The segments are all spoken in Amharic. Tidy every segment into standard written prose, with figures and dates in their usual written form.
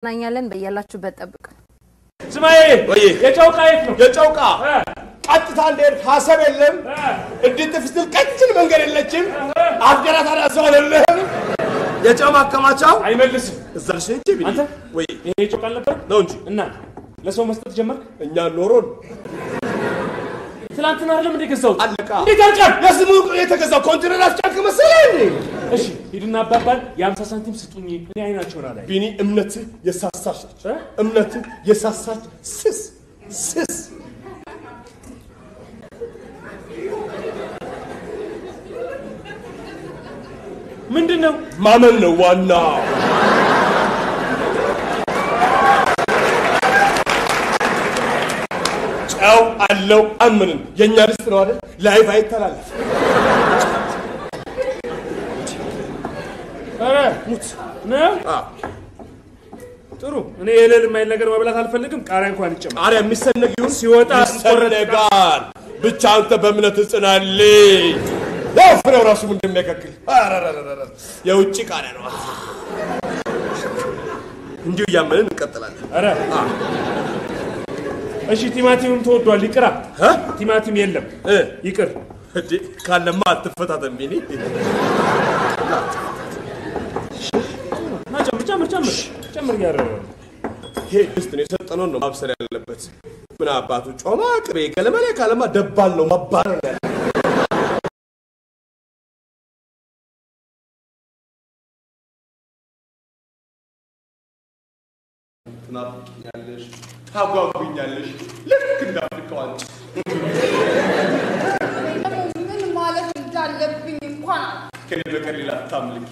ናኛለን በያላችሁበት ጠብቁ ስማዬ የጨውቃ የት ነው የጨውቃ ቀጥታ እንደሄድ ሐሳብ የለም እንዴት ፍስትል ቀጭን መንገድ የለችም አፍገራ ታዳሰው አይደለም የጨው ማከማቻው አይመልስም እዛልሽ እንጂ ቢል አንተ ወይ ይሄ ጨውቃ ነበር ነው እንጂ እና ለሰው መስጠት ጀመርክ እኛ ኖሮን ትላንትና አይደለም እንዴ ገዛው አለቃ እንዴት ያልቃል ለስሙ የተገዛው ኮንትኔር አስጫልክ መሰለኝ እሺ ሂድና አባባል የ50 ሳንቲም ስጡኝ እኔ አይናቸውን አላይ ቢኒ እምነት የሳሳች እምነት የሳሳች ስስ ምንድነው ማመን ነው ዋና ጨው አለው አምንን የኛ ልስት ነው አይደል ላይፍ አይተላለፍ አረ ሙት ነው ጥሩ እኔ የሌል ማይል ነገር ማብላት አልፈልግም ቃሪያ እንኳን ይጨምር ቃሪያ የሚሰነግ ይሁን ሲወጣ ይሰነጋል ብቻ አንተ በእምነት ጽናልኝ ለፍሬው ራሱ እንደሚያከክል የውጭ ቃሪያ ነው እንዲሁ ያመንን እንቀጥላለን አረ እሺ ቲማቲምም ተወዷል ይቅራ ቲማቲም የለም ይቅር እንዴ ካለማ አትፈታተም ቢኒ ጨምር ያረረ ይሄ ድስት ነው የሰጠነው ነው ማብሰል ያለበት ምን አባቱ ጮማ ቅቤ ገለመሌ ካለማ ደባል ነው ማባረር ያለ ትናፍቂኛለሽ ታጓጉኛለሽ ልክ እንዳፍሪካው አንቺ ምን ማለት እንዳለብኝ እንኳን ከኔ በቀር ሌላ ታምልኪ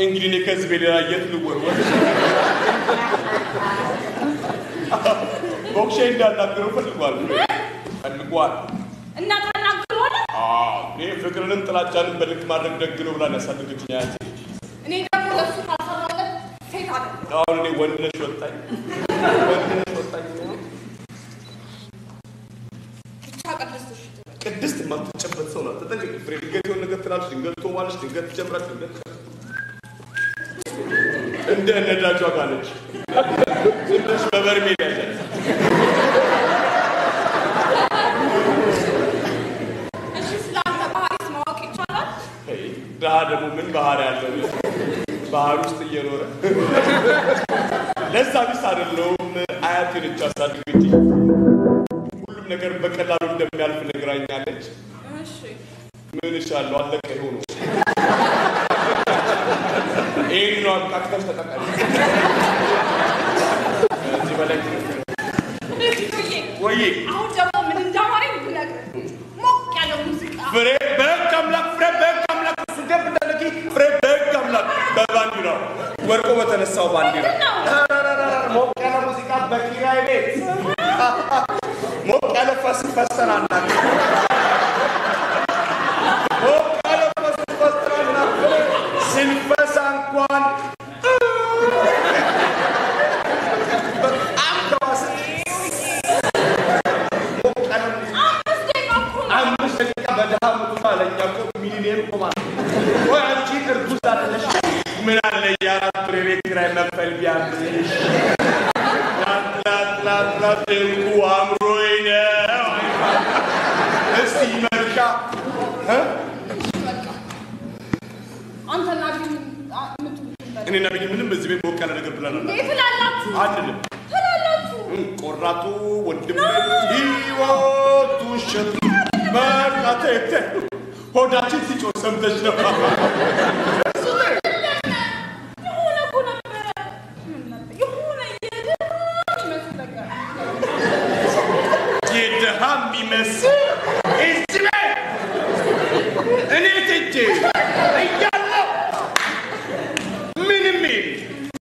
እንግዲህ እኔ ከዚህ በሌላ የት ልወርወር ቦክሼ እንዳናገረው ፈልጓል እና ታናግሮለ እኔ ፍቅርንም ጥላቻንም በልክ ማድረግ ደግ ነው ብላ ያሳደገችኝ አያቴ እኔ ደግሞ ለሱ ታሰራለ ሴት አለ አሁን እኔ ወንድ ነሽ ወጣኝ ቅድስት ማትጨበት ሰው ናት ተጠንቀቂ ፍሬ ድንገት የሆነ ነገር ትላለች ድንገት ትዋለች ድንገት ትጀምራለች ድንገት እንደ ነዳጇ ጋር ነች ዝምብለሽ በበርሜል ያለች እሺ ስላንተ ባህሪስ ማወቅ ይቻላል ድሀ ደግሞ ምን ባህሪ ያለው ባህር ውስጥ እየኖረ ለዛ ቢስ አይደለውም አያቴ ነች አሳድገችኝ ሁሉም ነገር በቀላሉ እንደሚያልፍ ነግራኛለች እሺ ምን ይሻለው አለቀ ይሆኑ ይሄን ነው አቃቅተሽ ተጠቀም እዚህ በላይ ወይ አሁን ደግሞ ምን እንዳማረኝ ብነግርህ ሞቅ ያለ ሙዚቃ ፍሬ በህግ አምላክ ስደብ እንደልኪ ፍሬ በህግ አምላክ በባንዲራው ወርቆ በተነሳው ባንዲራ ሞቅ ያለ ሙዚቃ በኪራይ ቤት ሞቅ ያለ ፈሰናና ሞቅ ያለ ፈሰናና ስንፈሳ እንኳን በጣም ከዋስ አምስት ደቂቃ በደሃ ምጡማ ለእኛ እኮ ሚሊኒየም ቆማ ወይ አንቺ እርጉዝ አይደለሽ ምን አለ የአራት ብር ቤት ኪራይ መክፈል ቢያንስሽ ላት እንቁ አምሮኝ ነው እስቲ መርሻ አንተና ቢኒ እኔና ቢኒ ምንም በዚህ ቤት ሞቅ ያለ ነገር ብለናል እንዴት ትላላችሁ አንልም ትላላችሁ ቆራጡ ወንድም ህይወቱ ሸቱ በቃቴቴ ሆዳችን ሲጮህ ሰምተሽ ነው የድሃ የሚመስል እዚህ ቤት እኔ ትቼ